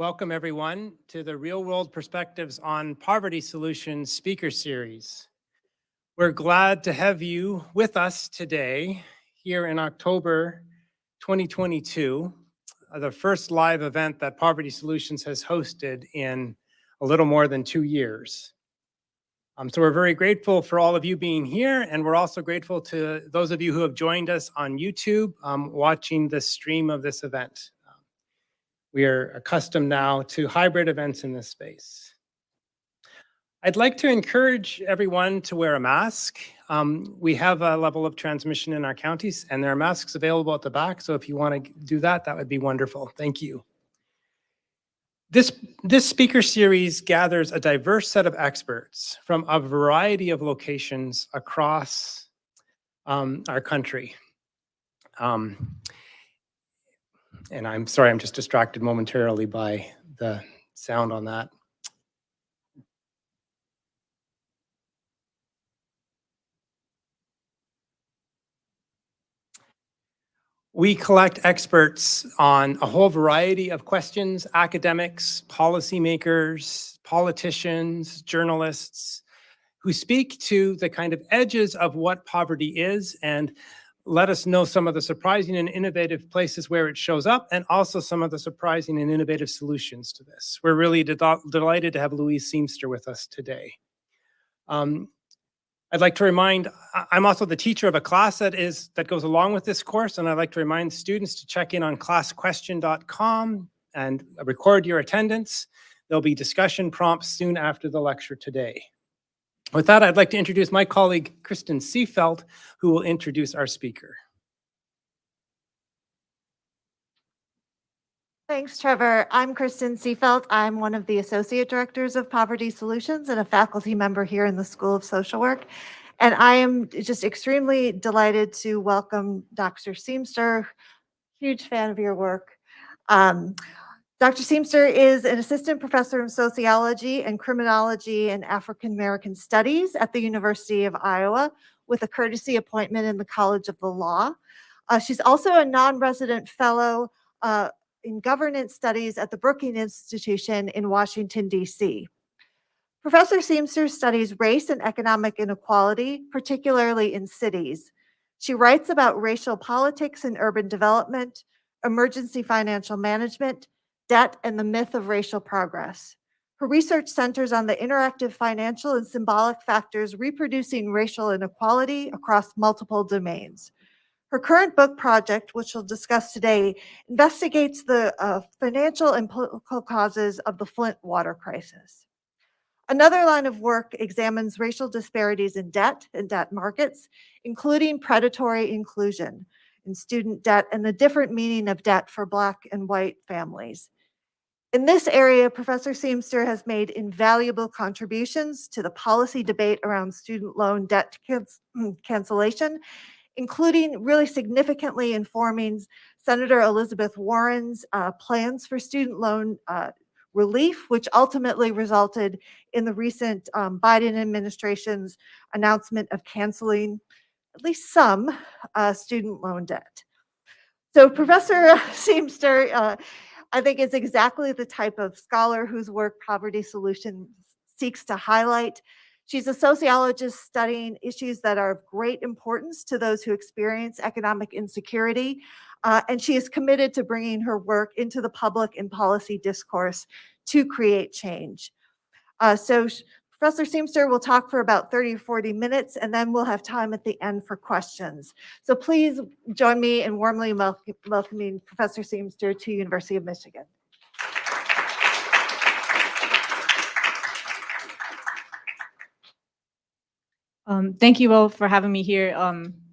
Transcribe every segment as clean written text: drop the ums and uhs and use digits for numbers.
Welcome everyone to the Real World Perspectives on Poverty Solutions speaker series. We're glad to have you with us today here in October 2022, the first live event that Poverty Solutions has hosted in a little more than 2 years. So we're very grateful for all of you being here, and we're also grateful to those of you who have joined us on YouTube watching the stream of this event. We are accustomed now to hybrid events in this space. I'd like to encourage everyone to wear a mask. We have a level of transmission in our counties, and there are masks available at the back, so if you want to do that, that would be wonderful. Thank you. This speaker series gathers a diverse set of experts from a variety of locations across our country. And I'm sorry, I'm just distracted momentarily by the sound on that. We collect experts on a whole variety of questions: academics, policymakers, politicians, journalists, who speak to the kind of edges of what poverty is and let us know some of the surprising and innovative places where it shows up, and also some of the surprising and innovative solutions to this. We're really delighted to have Louise Seamster with us today. I'd like to remind, I'm also the teacher of a class that goes along with this course, and I'd like to remind students to check in on classquestion.com and record your attendance. There'll be discussion prompts soon after the lecture today. With that, I'd like to introduce my colleague, Kristen Seefeld, who will introduce our speaker. Thanks, Trevor. I'm Kristen Seefeld. I'm one of the Associate Directors of Poverty Solutions and a faculty member here in the School of Social Work. And I am just extremely delighted to welcome Dr. Seamster, huge fan of your work. Dr. Seamster is an assistant professor of sociology and criminology and African American studies at the University of Iowa with a courtesy appointment in the College of the Law. She's also a non-resident fellow in governance studies at the Brookings Institution in Washington, D.C. Professor Seamster studies race and economic inequality, particularly in cities. She writes about racial politics and urban development, emergency financial management, debt, and the myth of racial progress. Her research centers on the interactive financial and symbolic factors reproducing racial inequality across multiple domains. Her current book project, which we'll discuss today, investigates the financial and political causes of the Flint water crisis. Another line of work examines racial disparities in debt and debt markets, including predatory inclusion in student debt and the different meaning of debt for Black and white families. In this area, Professor Seamster has made invaluable contributions to the policy debate around student loan debt cancellation, including really significantly informing Senator Elizabeth Warren's plans for student loan relief, which ultimately resulted in the recent Biden administration's announcement of canceling at least some student loan debt. So Professor Seamster, I think, is exactly the type of scholar whose work Poverty Solutions seeks to highlight. She's a sociologist studying issues that are of great importance to those who experience economic insecurity, and she is committed to bringing her work into the public and policy discourse to create change. So Professor Seamster will talk for about 30 or 40 minutes, and then we'll have time at the end for questions. So please join me in warmly welcoming Professor Seamster to University of Michigan. Thank you all for having me here.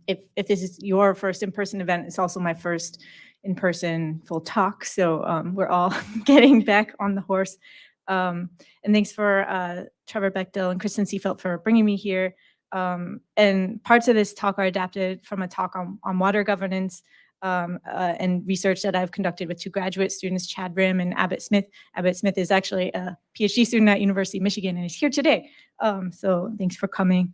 If this is your first in-person event, it's also my first in-person full talk. So we're all getting back on the horse. And thanks for Trevor Bechtel and Kristen Seefeld for bringing me here. And parts of this talk are adapted from a talk on water governance and research that I've conducted with two graduate students, Chad Rim and Abbott Smith. Abbott Smith is actually a PhD student at University of Michigan and is here today. So thanks for coming.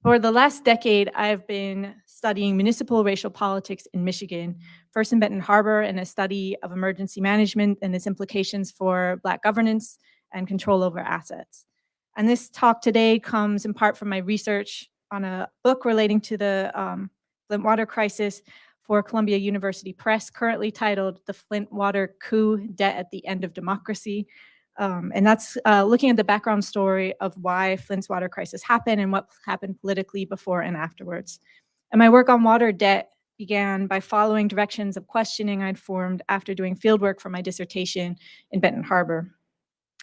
For the last decade, I've been studying municipal racial politics in Michigan first in Benton Harbor, in a study of emergency management and its implications for Black governance and control over assets. And this talk today comes in part from my research on a book relating to the Flint water crisis for Columbia University Press, currently titled The Flint Water Coup: Debt at the End of Democracy. And that's looking at the background story of why Flint's water crisis happened and what happened politically before and afterwards. And my work on water debt began by following directions of questioning I'd formed after doing fieldwork for my dissertation in Benton Harbor.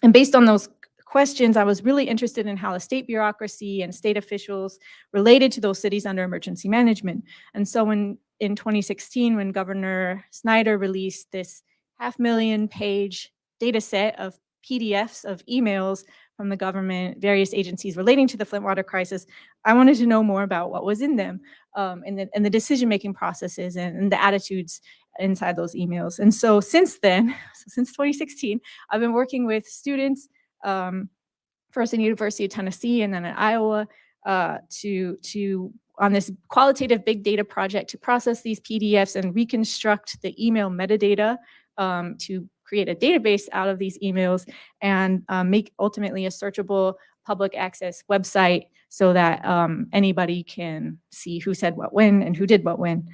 And based on those questions, I was really interested in how the state bureaucracy and state officials related to those cities under emergency management. And so in 2016, when Governor Snyder released this 500,000-page data set of PDFs of emails from the government, various agencies relating to the Flint water crisis, I wanted to know more about what was in them, and the decision-making processes and the attitudes inside those emails. And so since then, since 2016, I've been working with students, first in University of Tennessee and then at Iowa, on this qualitative big data project to process these PDFs and reconstruct the email metadata to create a database out of these emails and make ultimately a searchable public access website so that anybody can see who said what when and who did what when.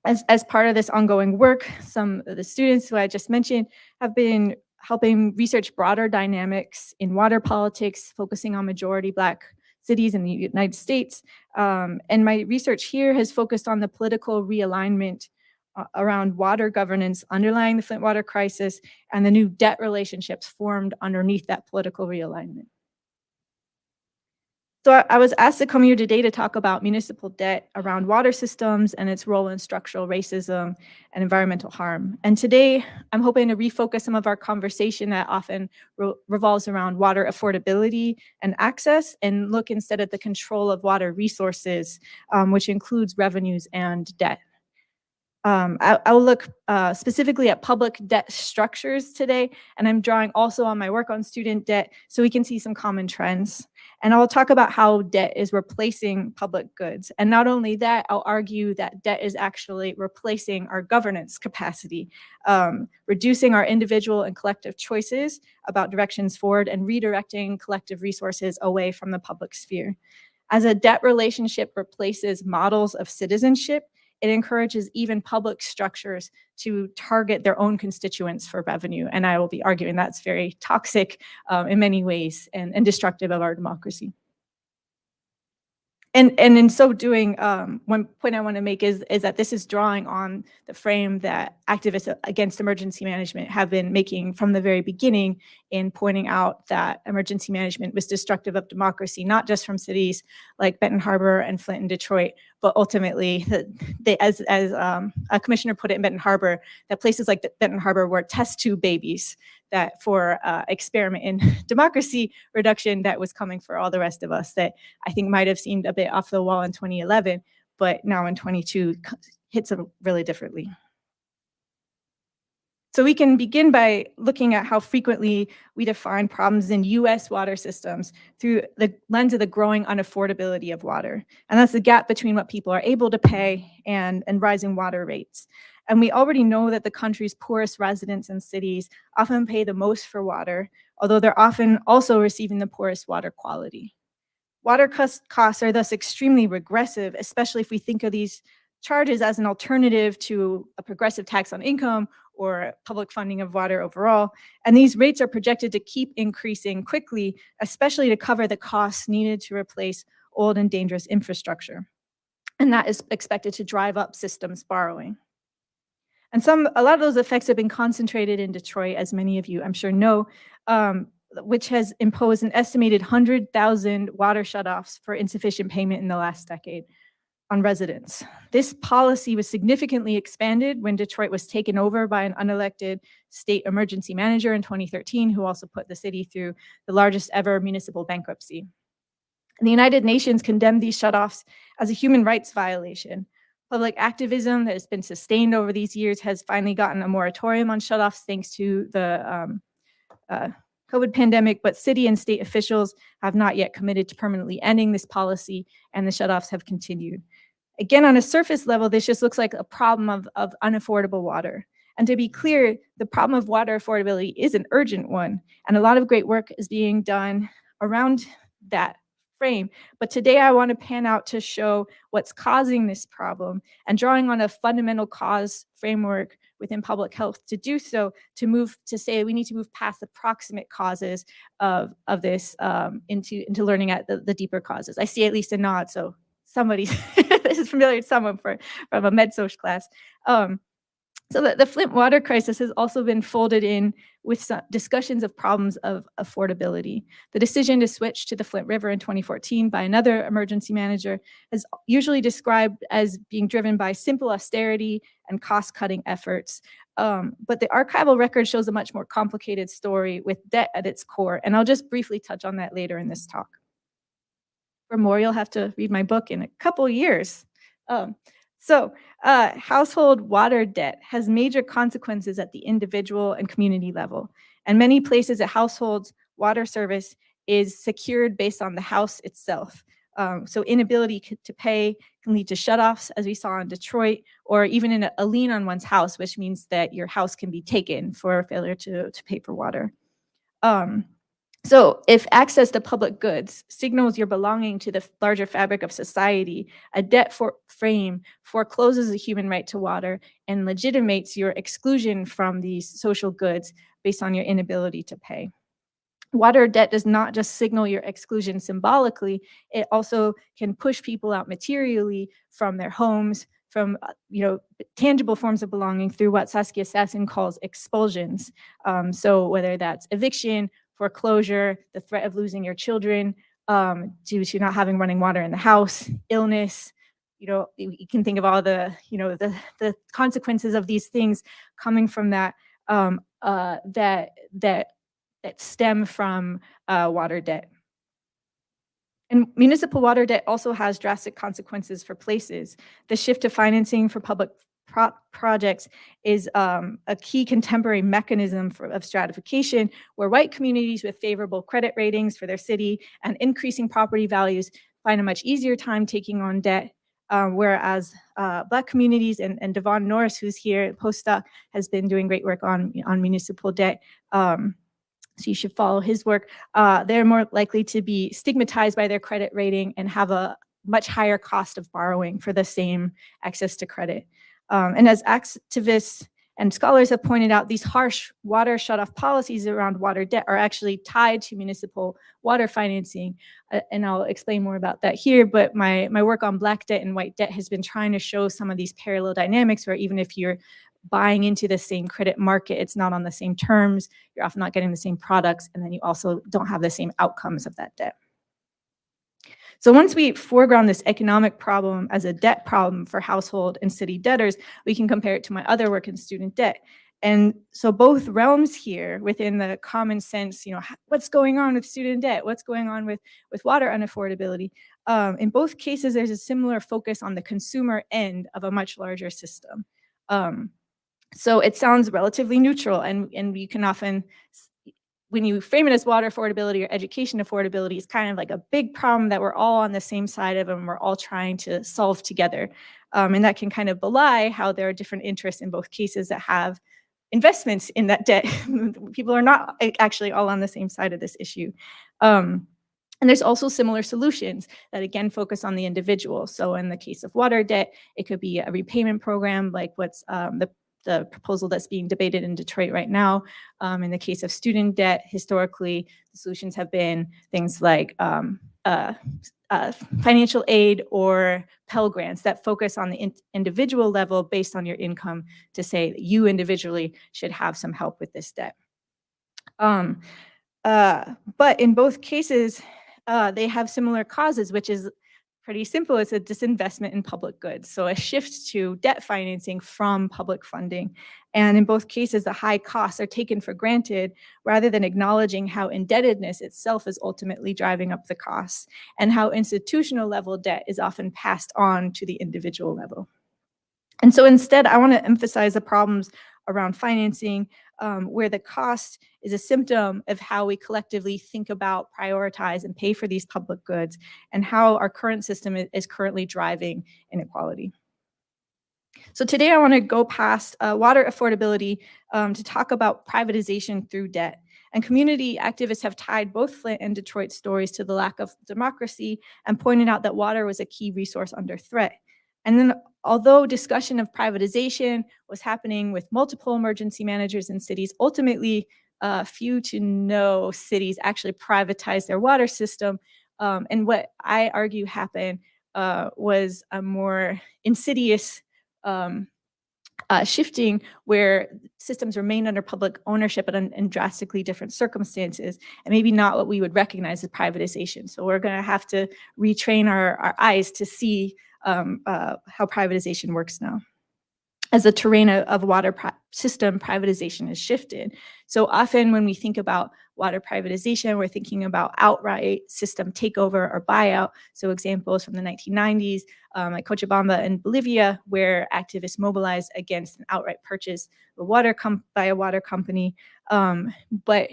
As part of this ongoing work, some of the students who I just mentioned have been helping research broader dynamics in water politics, focusing on majority Black cities in the United States. And my research here has focused on the political realignment around water governance underlying the Flint water crisis and the new debt relationships formed underneath that political realignment. So I was asked to come here today to talk about municipal debt around water systems and its role in structural racism and environmental harm. And today, I'm hoping to refocus some of our conversation that often revolves around water affordability and access, and look instead at the control of water resources, which includes revenues and debt. I'll look specifically at public debt structures today, and I'm drawing also on my work on student debt so we can see some common trends. And I'll talk about how debt is replacing public goods. And not only that, I'll argue that debt is actually replacing our governance capacity, reducing our individual and collective choices about directions forward and redirecting collective resources away from the public sphere. As a debt relationship replaces models of citizenship, it encourages even public structures to target their own constituents for revenue. And I will be arguing that's very toxic in many ways and destructive of our democracy. And in so doing, one point I want to make is that this is drawing on the frame that activists against emergency management have been making from the very beginning in pointing out that emergency management was destructive of democracy, not just from cities like Benton Harbor and Flint and Detroit, but ultimately, as a commissioner put it in Benton Harbor, that places like Benton Harbor were test tube babies that for experiment in democracy reduction that was coming for all the rest of us, that I think might have seemed a bit off the wall in 2011, but now in 22 hits them really differently. So we can begin by looking at how frequently we define problems in US water systems through the lens of the growing unaffordability of water. And that's the gap between what people are able to pay and rising water rates. And we already know that the country's poorest residents and cities often pay the most for water, although they're often also receiving the poorest water quality. Water costs are thus extremely regressive, especially if we think of these charges as an alternative to a progressive tax on income or public funding of water overall. And these rates are projected to keep increasing quickly, especially to cover the costs needed to replace old and dangerous infrastructure. And that is expected to drive up systems borrowing. And a lot of those effects have been concentrated in Detroit, as many of you I'm sure know, which has imposed an estimated 100,000 water shutoffs for insufficient payment in the last decade on residents. This policy was significantly expanded when Detroit was taken over by an unelected state emergency manager in 2013, who also put the city through the largest ever municipal bankruptcy. And the United Nations condemned these shutoffs as a human rights violation. Public activism that has been sustained over these years has finally gotten a moratorium on shutoffs thanks to the COVID pandemic, but city and state officials have not yet committed to permanently ending this policy, and the shutoffs have continued. Again, on a surface level, this just looks like a problem of unaffordable water. And to be clear, the problem of water affordability is an urgent one, and a lot of great work is being done around that frame. But today I want to pan out to show what's causing this problem and drawing on a fundamental cause framework within public health to do so, to say we need to move past the proximate causes of this into learning at the deeper causes. I see at least a nod, so somebody this is familiar to someone from a med social class. So the Flint water crisis has also been folded in with some discussions of problems of affordability. The decision to switch to the Flint River in 2014 by another emergency manager is usually described as being driven by simple austerity and cost-cutting efforts. But the archival record shows a much more complicated story with debt at its core, and I'll just briefly touch on that later in this talk. For more, you'll have to read my book in a couple years. Household water debt has major consequences at the individual and community level. And many places a household's water service is secured based on the house itself. So inability to pay can lead to shutoffs, as we saw in Detroit, or even in a lien on one's house, which means that your house can be taken for failure to pay for water. So if access to public goods signals your belonging to the larger fabric of society, a debt frame forecloses the human right to water and legitimates your exclusion from these social goods based on your inability to pay. Water debt does not just signal your exclusion symbolically, it also can push people out materially from their homes, from tangible forms of belonging through what Saskia Sassen calls expulsions. So whether that's eviction, foreclosure, the threat of losing your children due to not having running water in the house, illness, you can think of all the consequences of these things coming from that that stem from water debt. And municipal water debt also has drastic consequences for places. The shift to financing for public projects is a key contemporary mechanism of stratification, where white communities with favorable credit ratings for their city and increasing property values find a much easier time taking on debt, whereas Black communities, and Devon Norris, who's here, postdoc, has been doing great work on municipal debt. So you should follow his work. They're more likely to be stigmatized by their credit rating and have a much higher cost of borrowing for the same access to credit. And as activists and scholars have pointed out, these harsh water shutoff policies around water debt are actually tied to municipal water financing. And I'll explain more about that here, but my work on Black debt and white debt has been trying to show some of these parallel dynamics where even if you're buying into the same credit market, it's not on the same terms, you're often not getting the same products, and then you also don't have the same outcomes of that debt. So once we foreground this economic problem as a debt problem for household and city debtors, we can compare it to my other work in student debt. And so both realms here within the common sense, what's going on with student debt, what's going on with water unaffordability, in both cases, there's a similar focus on the consumer end of a much larger system. So it sounds relatively neutral, and you can often, when you frame it as water affordability or education affordability, it's kind of like a big problem that we're all on the same side of and we're all trying to solve together. And that can kind of belie how there are different interests in both cases that have investments in that debt. People are not actually all on the same side of this issue. And there's also similar solutions that again focus on the individual. So in the case of water debt, it could be a repayment program like what's the proposal that's being debated in Detroit right now. In the case of student debt, historically, the solutions have been things like financial aid or Pell Grants that focus on the individual level based on your income to say that you individually should have some help with this debt. But in both cases, they have similar causes, which is pretty simple. It's a disinvestment in public goods. So a shift to debt financing from public funding. And in both cases, the high costs are taken for granted rather than acknowledging how indebtedness itself is ultimately driving up the costs and how institutional level debt is often passed on to the individual level. And so instead, I want to emphasize the problems around financing, where the cost is a symptom of how we collectively think about, prioritize, and pay for these public goods, and how our current system is currently driving inequality. So today I want to go past water affordability to talk about privatization through debt. And community activists have tied both Flint and Detroit stories to the lack of democracy and pointed out that water was a key resource under threat. And then, although discussion of privatization was happening with multiple emergency managers in cities, ultimately few to no cities actually privatized their water system. And what I argue happened was a more insidious shifting where systems remain under public ownership but in drastically different circumstances, and maybe not what we would recognize as privatization. So we're going to have to retrain our eyes to see how privatization works now, as the terrain of water system privatization has shifted. So often when we think about water privatization, we're thinking about outright system takeover or buyout. So examples from the 1990s, like Cochabamba in Bolivia, where activists mobilized against an outright purchase of by a water company. But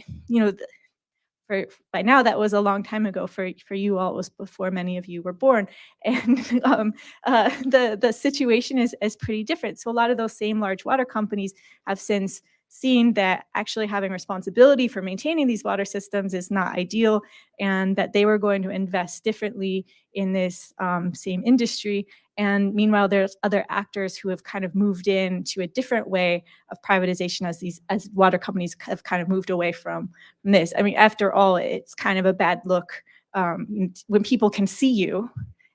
by now, that was a long time ago. For you all, it was before many of you were born, and the situation is pretty different. So a lot of those same large water companies have since seen that actually having responsibility for maintaining these water systems is not ideal, and that they were going to invest differently in this same industry. And meanwhile, there's other actors who have kind of moved into a different way of privatization as water companies have kind of moved away from this. I mean, after all, it's kind of a bad look when people can see you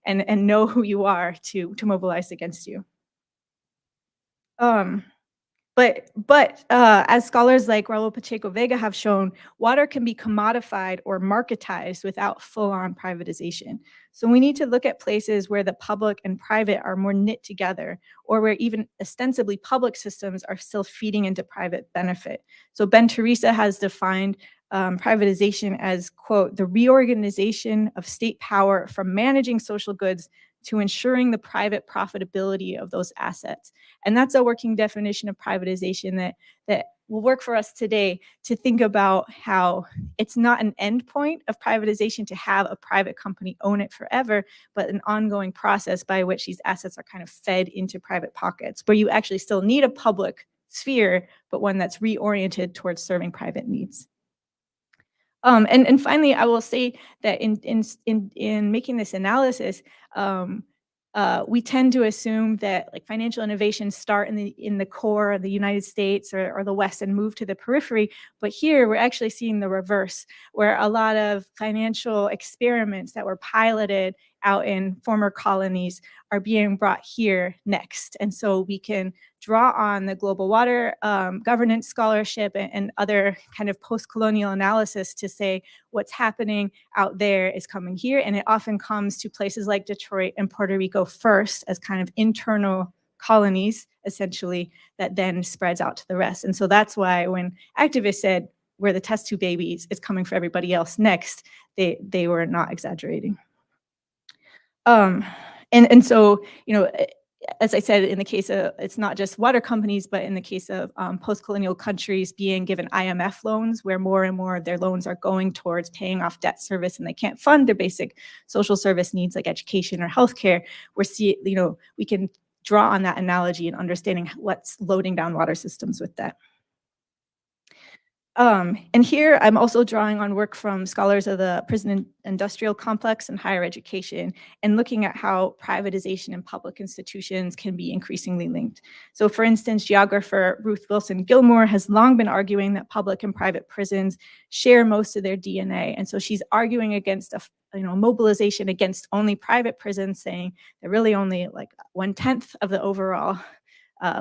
and know who you are to mobilize against you. But as scholars like Raul Pacheco Vega have shown, water can be commodified or marketized without full-on privatization. So we need to look at places where the public and private are more knit together, or where even ostensibly public systems are still feeding into private benefit. So Ben Teresa has defined privatization as, quote, the reorganization of state power from managing social goods to ensuring the private profitability of those assets. And that's a working definition of privatization that will work for us today, to think about how it's not an end point of privatization to have a private company own it forever, but an ongoing process by which these assets are kind of fed into private pockets, where you actually still need a public sphere, but one that's reoriented towards serving private needs. And finally, I will say that in making this analysis, we tend to assume that like financial innovations start in the core of the United States or the West and move to the periphery. But here we're actually seeing the reverse, where a lot of financial experiments that were piloted out in former colonies are being brought here next. And so we can draw on the global water governance scholarship and other kind of post-colonial analysis to say what's happening out there is coming here. And it often comes to places like Detroit and Puerto Rico first as kind of internal colonies, essentially, that then spreads out to the rest. And so that's why when activists said, we're the test tube babies, it's coming for everybody else next, they were not exaggerating. And so, as I said, in the case of, it's not just water companies, but in the case of post-colonial countries being given IMF loans, where more and more of their loans are going towards paying off debt service and they can't fund their basic social service needs like education or healthcare, we can draw on that analogy and understanding what's loading down water systems with that. And here I'm also drawing on work from scholars of the prison industrial complex and higher education, and looking at how privatization in public institutions can be increasingly linked. So for instance, geographer Ruth Wilson Gilmore has long been arguing that public and private prisons share most of their DNA. And so she's arguing against mobilization against only private prisons, saying they're really only like 1/10 of the overall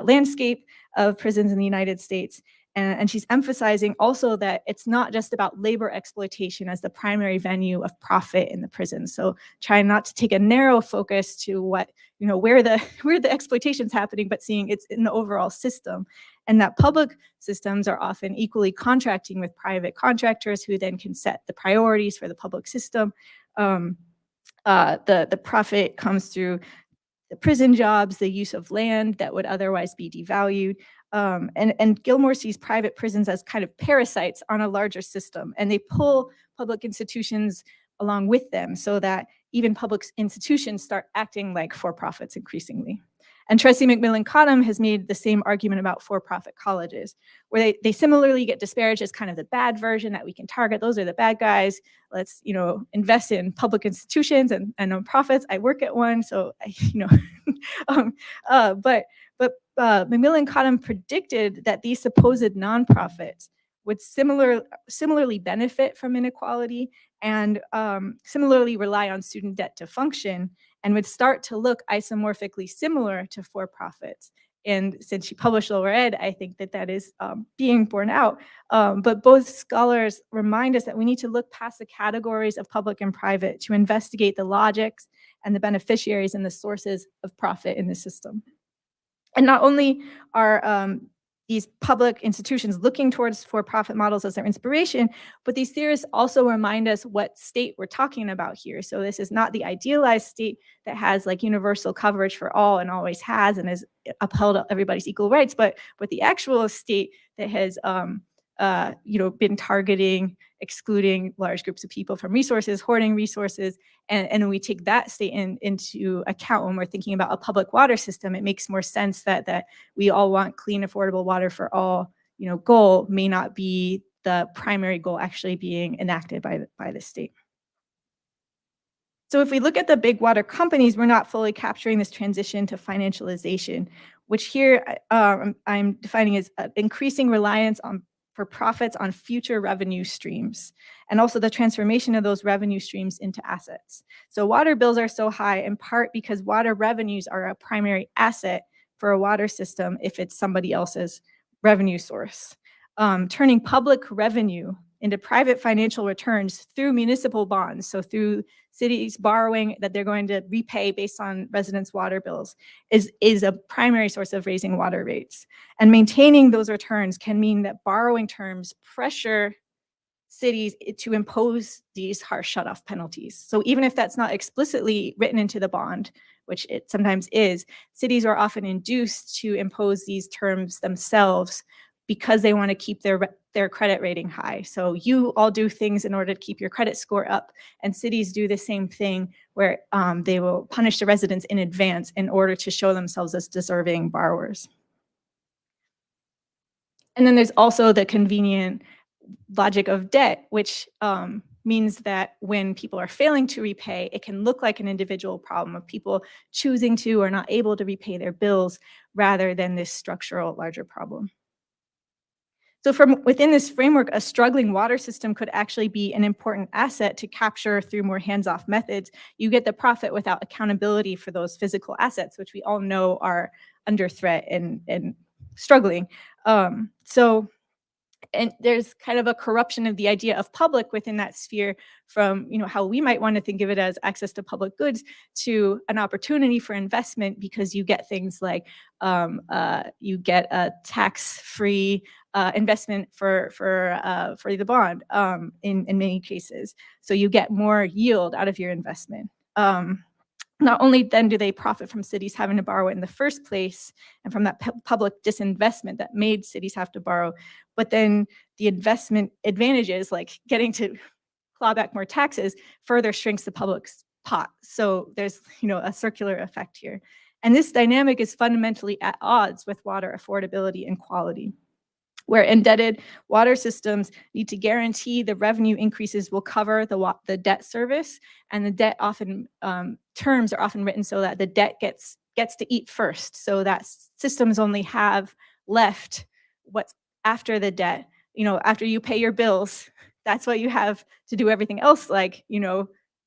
landscape of prisons in the United States. And she's emphasizing also that it's not just about labor exploitation as the primary venue of profit in the prison. So trying not to take a narrow focus to what, where the exploitation's happening, but seeing it's in the overall system. And that public systems are often equally contracting with private contractors who then can set the priorities for the public system. The profit comes through the prison jobs, the use of land that would otherwise be devalued. And Gilmore sees private prisons as kind of parasites on a larger system, and they pull public institutions along with them so that even public institutions start acting like for-profits increasingly. And Tracy McMillan Cottom has made the same argument about for-profit colleges, where they similarly get disparaged as kind of the bad version that we can target. Those are the bad guys. Let's, invest in public institutions and nonprofits. I work at one, so but McMillan Cottom predicted that these supposed nonprofits would similarly benefit from inequality and similarly rely on student debt to function, and would start to look isomorphically similar to for-profits. And since she published Lower Ed, I think that is being borne out. But both scholars remind us that we need to look past the categories of public and private to investigate the logics and the beneficiaries and the sources of profit in the system. And not only are these public institutions looking towards for-profit models as their inspiration, but these theorists also remind us what state we're talking about here. So this is not the idealized state that has like universal coverage for all and always has and has upheld everybody's equal rights, but the actual state that has been targeting, excluding large groups of people from resources, hoarding resources, and we take that state into account when we're thinking about a public water system. It makes more sense that we all want clean, affordable water for all. Goal may not be the primary goal actually being enacted by the state. So if we look at the big water companies, we're not fully capturing this transition to financialization, which here I'm defining as increasing reliance for profits on future revenue streams, and also the transformation of those revenue streams into assets. So water bills are so high in part because water revenues are a primary asset for a water system if it's somebody else's revenue source. Turning public revenue into private financial returns through municipal bonds, so through cities borrowing that they're going to repay based on residents' water bills, is a primary source of raising water rates. And maintaining those returns can mean that borrowing terms pressure cities to impose these harsh shutoff penalties. So even if that's not explicitly written into the bond, which it sometimes is, cities are often induced to impose these terms themselves because they want to keep their credit rating high. So you all do things in order to keep your credit score up, and cities do the same thing where they will punish the residents in advance in order to show themselves as deserving borrowers. And then there's also the convenient logic of debt, which means that when people are failing to repay, it can look like an individual problem of people choosing to or not able to repay their bills rather than this structural larger problem. So from within this framework, a struggling water system could actually be an important asset to capture through more hands-off methods. You get the profit without accountability for those physical assets, which we all know are under threat and struggling. And there's kind of a corruption of the idea of public within that sphere from how we might want to think of it as access to public goods to an opportunity for investment, because you get things like you get a tax-free investment for the bond in many cases. So you get more yield out of your investment. Not only then do they profit from cities having to borrow it in the first place and from that public disinvestment that made cities have to borrow, but then the investment advantages, like getting to claw back more taxes, further shrinks the public's pot. So there's a circular effect here. And this dynamic is fundamentally at odds with water affordability and quality, where indebted water systems need to guarantee the revenue increases will cover the debt service, and the debt often terms are often written so that the debt gets to eat first, so that systems only have left what's after the debt. After you pay your bills, that's what you have to do everything else, like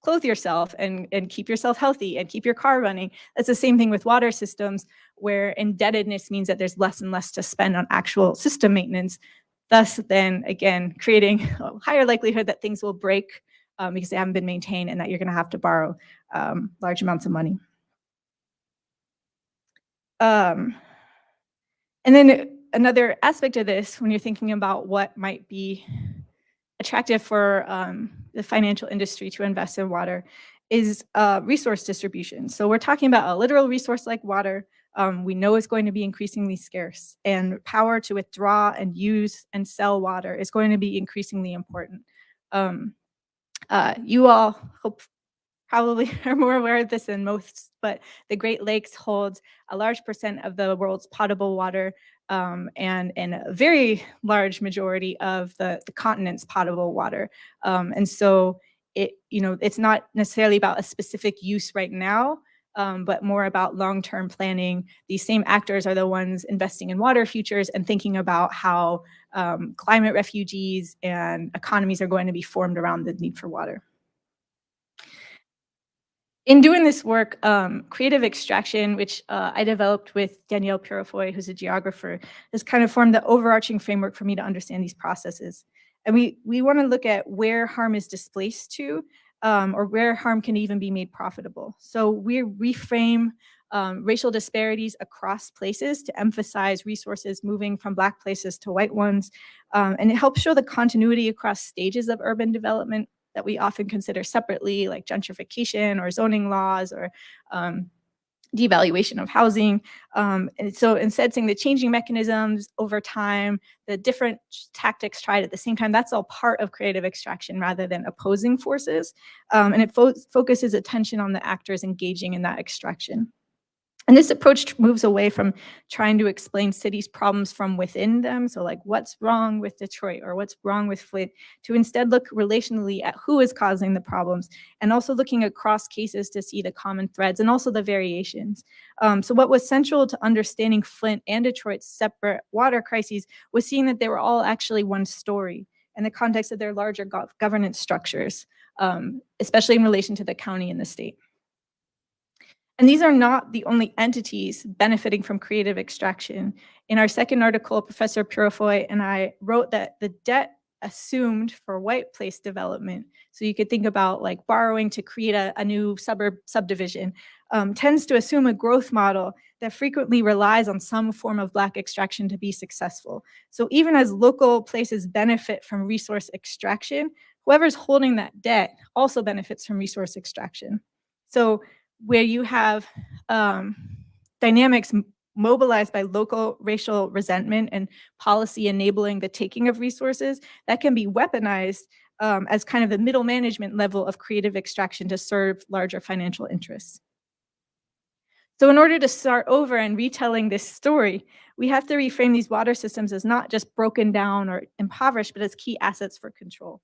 clothe yourself and keep yourself healthy and keep your car running. That's the same thing with water systems, where indebtedness means that there's less and less to spend on actual system maintenance, thus then again creating a higher likelihood that things will break because they haven't been maintained, and that you're going to have to borrow large amounts of money. And then another aspect of this, when you're thinking about what might be attractive for the financial industry to invest in water, is resource distribution. So we're talking about a literal resource like water, we know is going to be increasingly scarce, and power to withdraw and use and sell water is going to be increasingly important. You all probably are more aware of this than most, but the Great Lakes holds a large percent of the world's potable water, and a very large majority of the continent's potable water. And so it's not necessarily about a specific use right now, but more about long-term planning. These same actors are the ones investing in water futures and thinking about how climate refugees and economies are going to be formed around the need for water. In doing this work, creative extraction, which I developed with Danielle Purifoy, who's a geographer, has kind of formed the overarching framework for me to understand these processes. And we want to look at where harm is displaced to, or where harm can even be made profitable. So we reframe racial disparities across places to emphasize resources moving from Black places to white ones. And it helps show the continuity across stages of urban development that we often consider separately, like gentrification or zoning laws or devaluation of housing. And so instead saying the changing mechanisms over time, the different tactics tried at the same time, that's all part of creative extraction rather than opposing forces. And it focuses attention on the actors engaging in that extraction. And this approach moves away from trying to explain cities' problems from within them, so like what's wrong with Detroit or what's wrong with Flint, to instead look relationally at who is causing the problems, and also looking across cases to see the common threads and also the variations. So what was central to understanding Flint and Detroit's separate water crises was seeing that they were all actually one story in the context of their larger governance structures, especially in relation to the county and the state. And these are not the only entities benefiting from creative extraction. In our second article, Professor Purifoy and I wrote that the debt assumed for white place development, so you could think about like borrowing to create a new suburb subdivision, tends to assume a growth model that frequently relies on some form of Black extraction to be successful. So even as local places benefit from resource extraction, whoever's holding that debt also benefits from resource extraction. So where you have dynamics mobilized by local racial resentment and policy enabling the taking of resources, that can be weaponized as kind of the middle management level of creative extraction to serve larger financial interests. So in order to start over and retelling this story, we have to reframe these water systems as not just broken down or impoverished, but as key assets for control.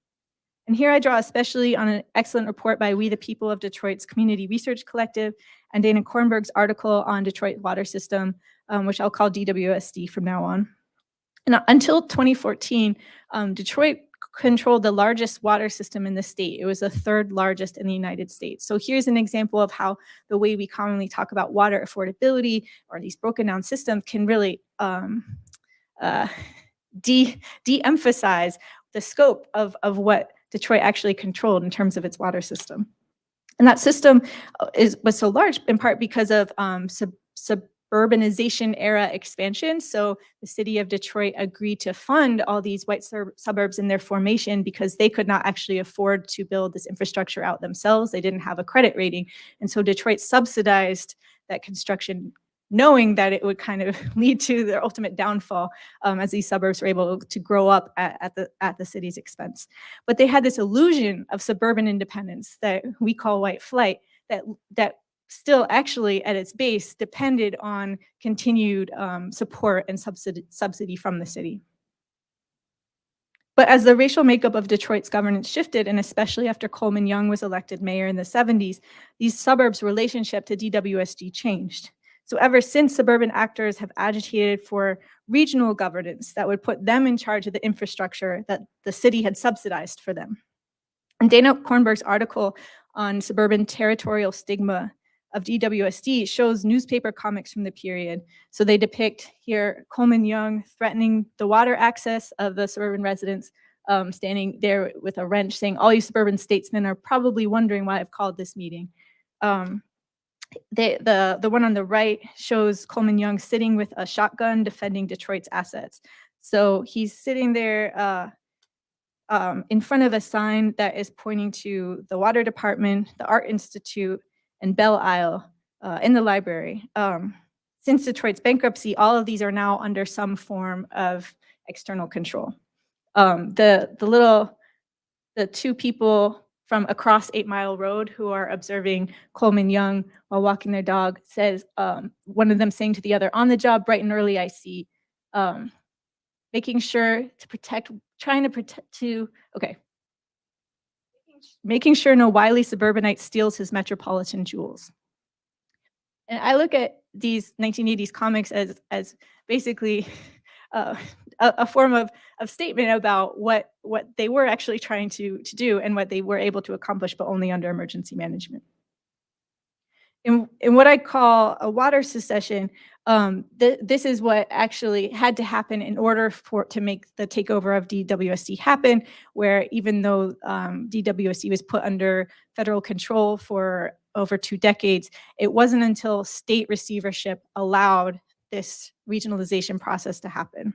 And here I draw especially on an excellent report by We the People of Detroit's Community Research Collective and Dana Kornberg's article on Detroit water system, which I'll call DWSD from now on. And until 2014, Detroit controlled the largest water system in the state. It was the third largest in the United States. So here's an example of how the way we commonly talk about water affordability or these broken down systems can really de-emphasize the scope of what Detroit actually controlled in terms of its water system. And that system was so large in part because of suburbanization era expansion. So the city of Detroit agreed to fund all these white suburbs in their formation because they could not actually afford to build this infrastructure out themselves. They didn't have a credit rating. And so Detroit subsidized that construction, knowing that it would kind of lead to their ultimate downfall as these suburbs were able to grow up at the city's expense. But they had this illusion of suburban independence that we call white flight, that still actually at its base depended on continued support and subsidy from the city. But as the racial makeup of Detroit's governance shifted, and especially after Coleman Young was elected mayor in the 70s, these suburbs' relationship to DWSD changed. So ever since, suburban actors have agitated for regional governance that would put them in charge of the infrastructure that the city had subsidized for them. And Dana Kornberg's article on suburban territorial stigma of DWSD shows newspaper comics from the period. So they depict here Coleman Young threatening the water access of the suburban residents, standing there with a wrench saying, "All you suburban statesmen are probably wondering why I've called this meeting." The one on the right shows Coleman Young sitting with a shotgun defending Detroit's assets. So he's sitting there in front of a sign that is pointing to the water department, the Art Institute, and Belle Isle in the library, since Detroit's bankruptcy, all of these are now under some form of external control. The two people from across 8 Mile Road who are observing Coleman Young while walking their dog says, one of them saying to the other, "On the job bright and early, I see, making sure to protect, making sure no wily suburbanite steals his metropolitan jewels." And I look at these 1980s comics as basically a form of statement about what they were actually trying to do and what they were able to accomplish, but only under emergency management. In what I call a water secession, this is what actually had to happen in order to make the takeover of DWSD happen, where even though DWSD was put under federal control for over 2 decades, it wasn't until state receivership allowed this regionalization process to happen.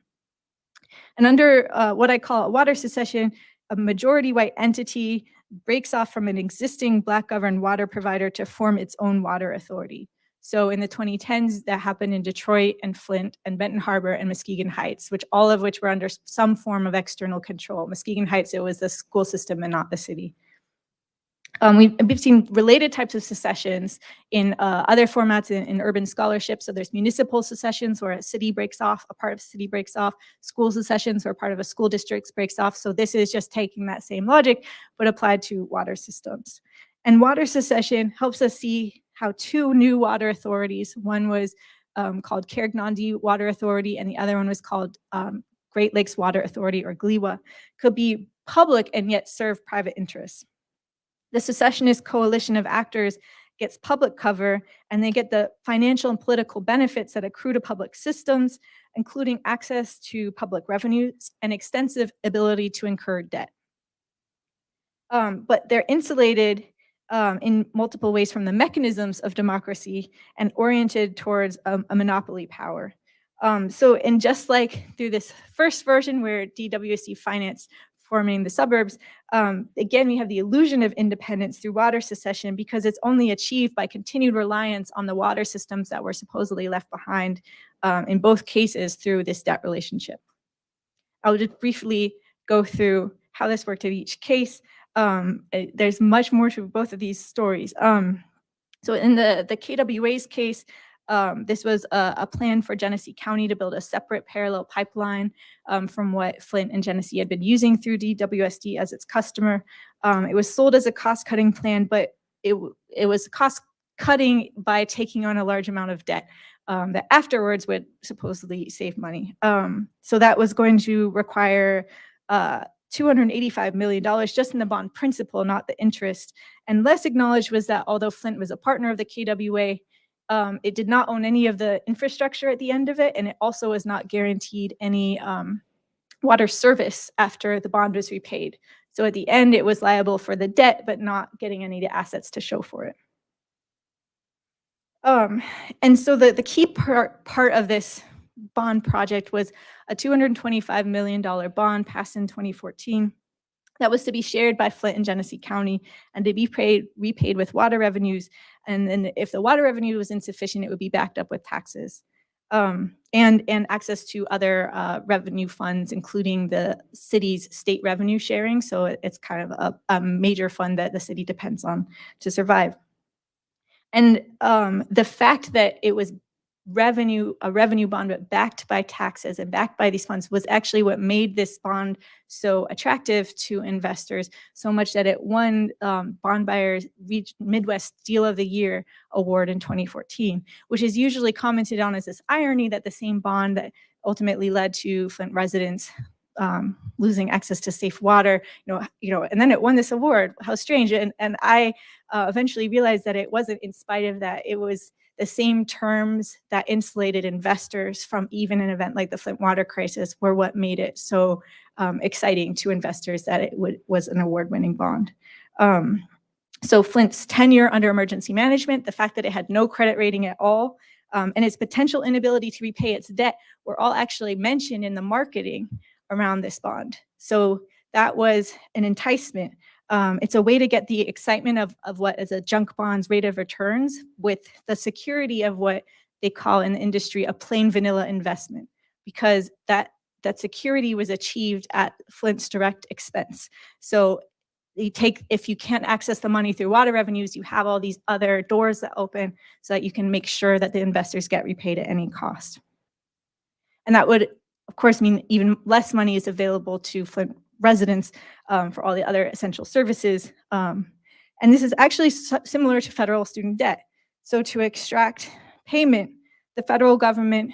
And under what I call a water secession, a majority white entity breaks off from an existing Black governed water provider to form its own water authority. So in the 2010s, that happened in Detroit and Flint and Benton Harbor and Muskegon Heights, all of which were under some form of external control. Muskegon Heights, it was the school system and not the city. We've seen related types of secessions in other formats in urban scholarship. So there's municipal secessions where a city breaks off, a part of a city breaks off, school secessions where part of a school district breaks off. So this is just taking that same logic, but applied to water systems. And water secession helps us see how 2 new water authorities, one was called Carrignandi Water Authority, and the other one was called Great Lakes Water Authority, or GLEWA, could be public and yet serve private interests. The secessionist coalition of actors gets public cover, and they get the financial and political benefits that accrue to public systems, including access to public revenues and extensive ability to incur debt. But they're insulated in multiple ways from the mechanisms of democracy and oriented towards a monopoly power. And just like through this first version where DWSD financed forming the suburbs, again, we have the illusion of independence through water secession because it's only achieved by continued reliance on the water systems that were supposedly left behind in both cases through this debt relationship. I'll just briefly go through how this worked in each case. There's much more to both of these stories. So in the KWA's case, this was a plan for Genesee County to build a separate parallel pipeline from what Flint and Genesee had been using through DWSD as its customer. It was sold as a cost-cutting plan, but it was cost-cutting by taking on a large amount of debt that afterwards would supposedly save money. So that was going to require $285 million just in the bond principal, not the interest. And less acknowledged was that although Flint was a partner of the KWA, it did not own any of the infrastructure at the end of it, and it also was not guaranteed any water service after the bond was repaid. So at the end, it was liable for the debt, but not getting any of the assets to show for it. And so the key part of this bond project was a $225 million bond passed in 2014 that was to be shared by Flint and Genesee County and to be repaid with water revenues. And then if the water revenue was insufficient, it would be backed up with taxes and access to other revenue funds, including the city's state revenue sharing. So it's kind of a major fund that the city depends on to survive. And the fact that it was a revenue bond, but backed by taxes and backed by these funds was actually what made this bond so attractive to investors, so much that it won Bond Buyer's Midwest Deal of the Year award in 2014, which is usually commented on as this irony that the same bond that ultimately led to Flint residents losing access to safe water, and then it won this award. How strange. And I eventually realized that it wasn't in spite of that. It was the same terms that insulated investors from even an event like the Flint water crisis were what made it so exciting to investors that it was an award-winning bond. So Flint's tenure under emergency management, the fact that it had no credit rating at all, and its potential inability to repay its debt were all actually mentioned in the marketing around this bond. So that was an enticement. It's a way to get the excitement of what is a junk bond's rate of returns with the security of what they call in the industry a plain vanilla investment, because that security was achieved at Flint's direct expense. So if you can't access the money through water revenues, you have all these other doors that open so that you can make sure that the investors get repaid at any cost. And that would, of course, mean even less money is available to Flint residents for all the other essential services. And this is actually similar to federal student debt. So to extract payment, the federal government,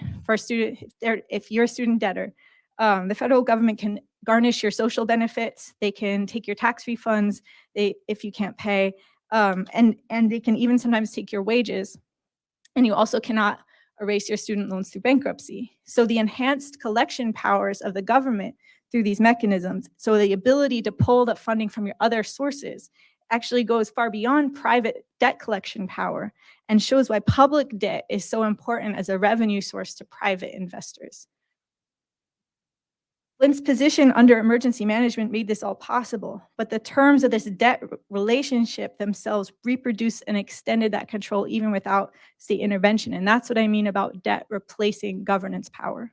if you're a student debtor, the federal government can garnish your social benefits. They can take your tax refunds if you can't pay, and they can even sometimes take your wages. And you also cannot erase your student loans through bankruptcy. So the enhanced collection powers of the government through these mechanisms, so the ability to pull the funding from your other sources, actually goes far beyond private debt collection power and shows why public debt is so important as a revenue source to private investors. Flint's position under emergency management made this all possible, but the terms of this debt relationship themselves reproduced and extended that control even without state intervention. And that's what I mean about debt replacing governance power.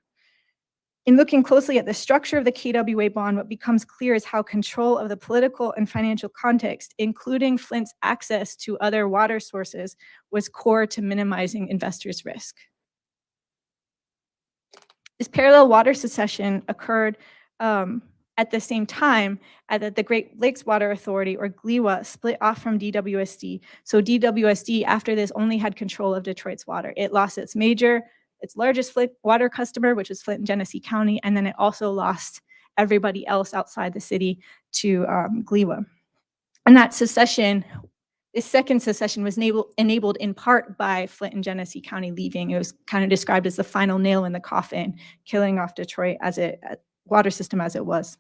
In looking closely at the structure of the KWA bond, what becomes clear is how control of the political and financial context, including Flint's access to other water sources, was core to minimizing investors' risk. This parallel water secession occurred at the same time that the Great Lakes Water Authority, or GLEWA, split off from DWSD. So DWSD, after this, only had control of Detroit's water. It lost its largest Flint water customer, which was Flint and Genesee County, and then it also lost everybody else outside the city to GLEWA. And that secession, this second secession, was enabled in part by Flint and Genesee County leaving. It was kind of described as the final nail in the coffin, killing off Detroit as a water system as it was.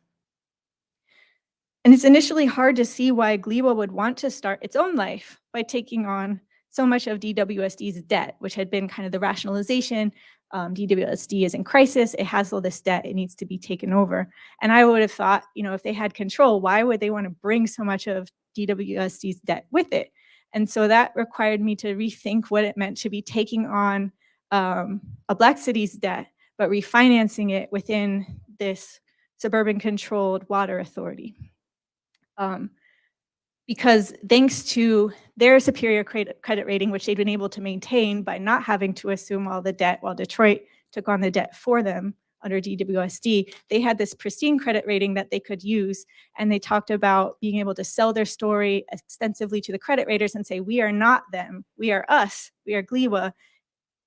And it's initially hard to see why GLEWA would want to start its own life by taking on so much of DWSD's debt, which had been kind of the rationalization. DWSD is in crisis. It has all this debt. It needs to be taken over. And I would have thought, if they had control, why would they want to bring so much of DWSD's debt with it? And so that required me to rethink what it meant to be taking on a Black city's debt, but refinancing it within this suburban controlled water authority. Because thanks to their superior credit rating, which they'd been able to maintain by not having to assume all the debt while Detroit took on the debt for them under DWSD, they had this pristine credit rating that they could use. And they talked about being able to sell their story extensively to the credit raters and say, we are not them, we are us, we are GLEWA.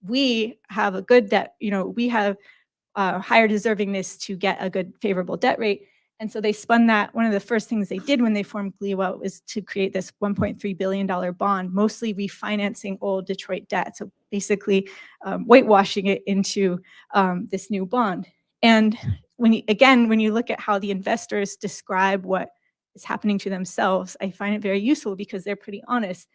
We have a good debt, we have higher deservingness to get a good favorable debt rate. And so they spun that. One of the first things they did when they formed GLEWA was to create this $1.3 billion bond, mostly refinancing old Detroit debt. So basically whitewashing it into this new bond. And when you look at how the investors describe what is happening to themselves, I find it very useful because they're pretty honest.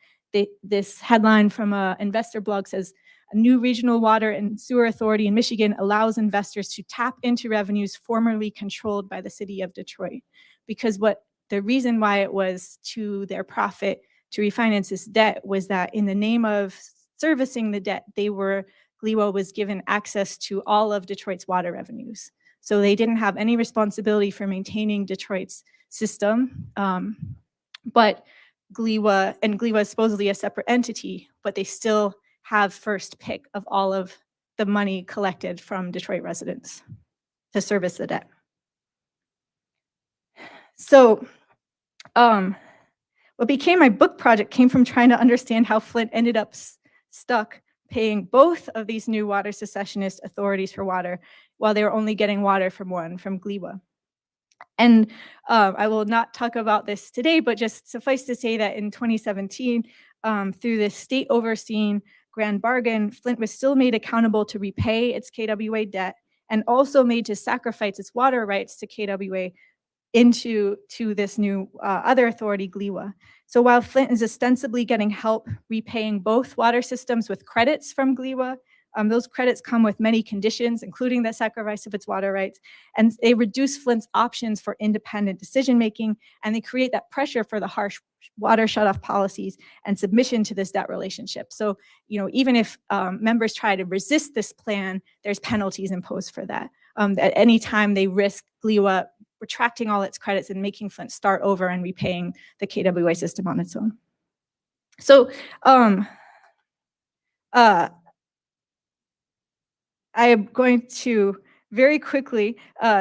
This headline from an investor blog says, a new regional water and sewer authority in Michigan allows investors to tap into revenues formerly controlled by the city of Detroit. Because the reason why it was to their profit to refinance this debt was that in the name of servicing the debt, GLEWA was given access to all of Detroit's water revenues. So they didn't have any responsibility for maintaining Detroit's system, but GLEWA is supposedly a separate entity, but they still have first pick of all of the money collected from Detroit residents to service the debt. So what became my book project came from trying to understand how Flint ended up stuck paying both of these new water secessionist authorities for water while they were only getting water from GLEWA. And I will not talk about this today, but just suffice to say that in 2017, through this state overseen grand bargain, Flint was still made accountable to repay its KWA debt and also made to sacrifice its water rights to KWA into this new other authority, GLEWA. So while Flint is ostensibly getting help repaying both water systems with credits from GLEWA, Those credits come with many conditions, including the sacrifice of its water rights, and they reduce Flint's options for independent decision-making, and they create that pressure for the harsh water shutoff policies and submission to this debt relationship. So, even if members try to resist this plan, there's penalties imposed for that. At any time they risk GLEWA retracting all its credits and making Flint start over and repaying the KWA system on its own. So I am going to very quickly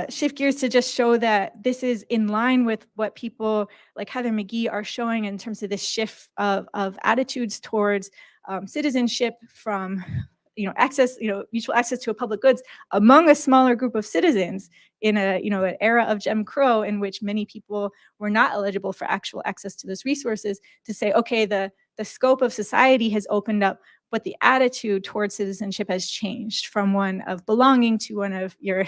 shift gears to just show that this is in line with what people like Heather McGee are showing in terms of this shift of attitudes towards citizenship from access, mutual access to a public goods among a smaller group of citizens in an era of Jim Crow in which many people were not eligible for actual access to those resources, to say, okay, the scope of society has opened up, but the attitude towards citizenship has changed from one of belonging to one of your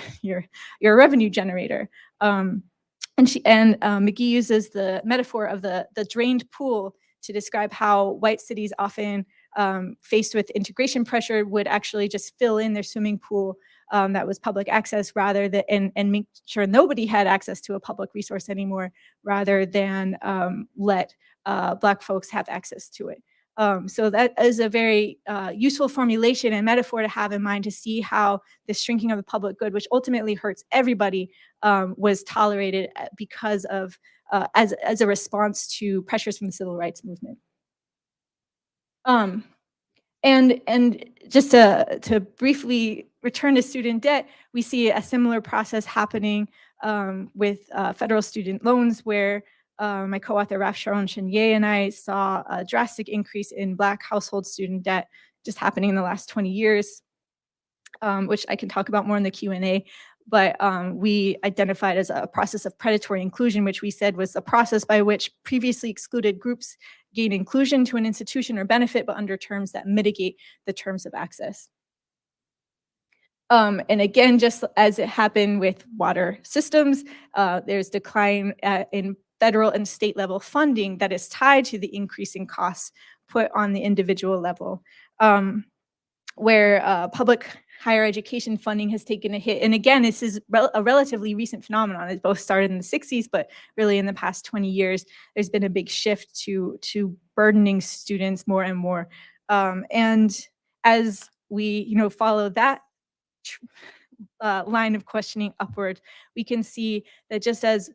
revenue generator. And McGee uses the metaphor of the drained pool to describe how white cities often faced with integration pressure would actually just fill in their swimming pool that was public access rather than, and make sure nobody had access to a public resource anymore, rather than let Black folks have access to it. So that is a very useful formulation and metaphor to have in mind to see how the shrinking of the public good, which ultimately hurts everybody, was tolerated because of as a response to pressures from the civil rights movement. And just to briefly return to student debt, we see a similar process happening with federal student loans, where my co-author Raf Sharon Chenier and I saw a drastic increase in Black household student debt just happening in the last 20 years, which I can talk about more in the Q&A. But we identified as a process of predatory inclusion, which we said was a process by which previously excluded groups gain inclusion to an institution or benefit, but under terms that mitigate the terms of access. And again, just as it happened with water systems, there's decline in federal and state level funding that is tied to the increasing costs put on the individual level, where public higher education funding has taken a hit. And again, this is a relatively recent phenomenon. It both started in the 60s, but really in the past 20 years, there's been a big shift to burdening students more and more. And as we follow that line of questioning upward, we can see that just as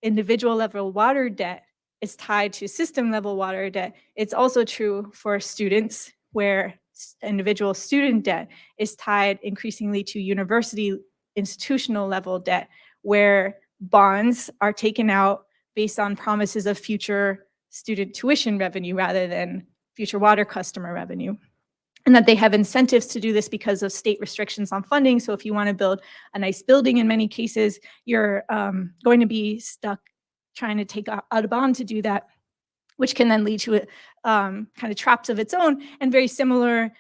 individual level water debt is tied to system level water debt, it's also true for students, where individual student debt is tied increasingly to university institutional level debt, where bonds are taken out based on promises of future student tuition revenue rather than future water customer revenue. And that they have incentives to do this because of state restrictions on funding. So if you want to build a nice building, in many cases, you're going to be stuck trying to take out a bond to do that, which can then lead to kind of traps of its own, and very similar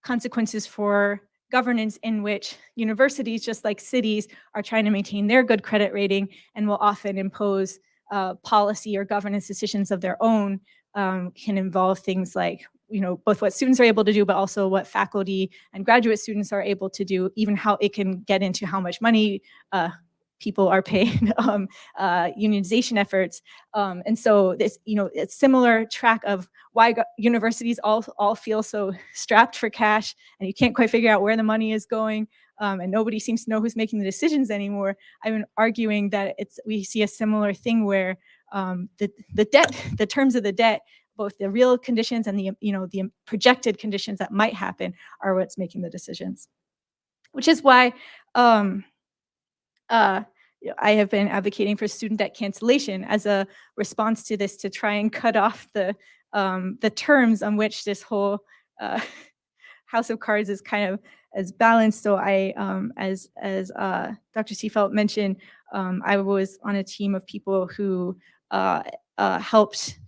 consequences for governance, in which universities, just like cities, are trying to maintain their good credit rating and will often impose policy or governance decisions of their own. Can involve things like both what students are able to do, but also what faculty and graduate students are able to do, even how it can get into how much money people are paid unionization efforts. And so this, it's similar track of why universities all feel so strapped for cash, and you can't quite figure out where the money is going, and nobody seems to know who's making the decisions anymore. I've been arguing that we see a similar thing where the debt, the terms of the debt, both the real conditions and the projected conditions that might happen, are what's making the decisions. Which is why I have been advocating for student debt cancellation as a response to this, to try and cut off the terms on which this whole house of cards is kind of as balanced. So I, as Dr. Seefelt mentioned, I was on a team of people who helped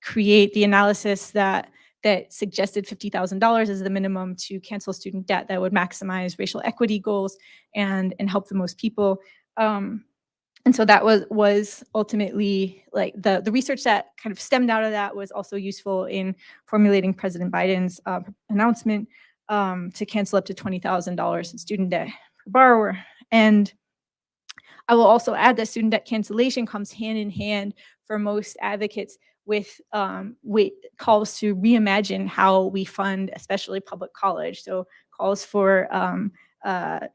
create the analysis that suggested $50,000 as the minimum to cancel student debt that would maximize racial equity goals and help the most people. And so that was ultimately like the research that kind of stemmed out of that was also useful in formulating President Biden's announcement to cancel up to $20,000 in student debt per borrower. And I will also add that student debt cancellation comes hand in hand for most advocates with calls to reimagine how we fund, especially public college. So calls for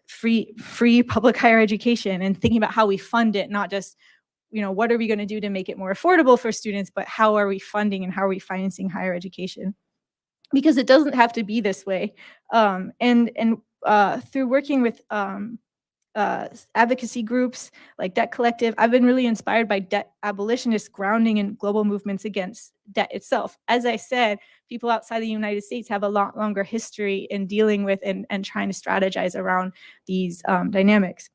free public higher education and thinking about how we fund it, not just, what are we going to do to make it more affordable for students, but how are we funding and how are we financing higher education? Because it doesn't have to be this way. Through working with advocacy groups like Debt Collective, I've been really inspired by debt abolitionists grounding in global movements against debt itself. As I said, people outside the United States have a lot longer history in dealing with and trying to strategize around these dynamics.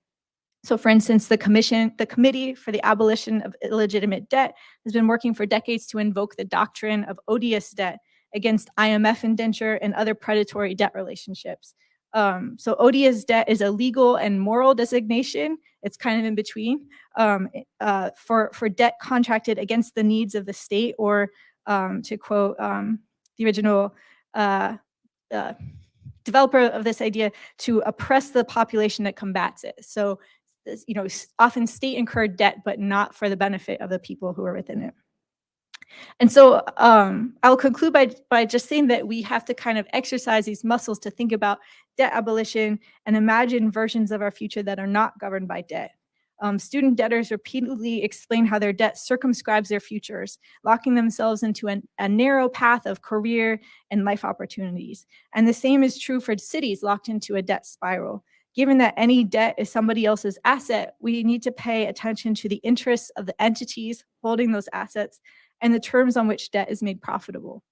So for instance, the Committee for the Abolition of Illegitimate Debt has been working for decades to invoke the doctrine of odious debt against IMF indenture and other predatory debt relationships. So odious debt is a legal and moral designation. It's kind of in between for debt contracted against the needs of the state, or to quote the original developer of this idea, to oppress the population that combats it. So, often state incurred debt, but not for the benefit of the people who are within it. And so I'll conclude by just saying that we have to kind of exercise these muscles to think about debt abolition and imagine versions of our future that are not governed by debt. Student debtors repeatedly explain how their debt circumscribes their futures, locking themselves into a narrow path of career and life opportunities. And the same is true for cities locked into a debt spiral. Given that any debt is somebody else's asset, we need to pay attention to the interests of the entities holding those assets and the terms on which debt is made profitable.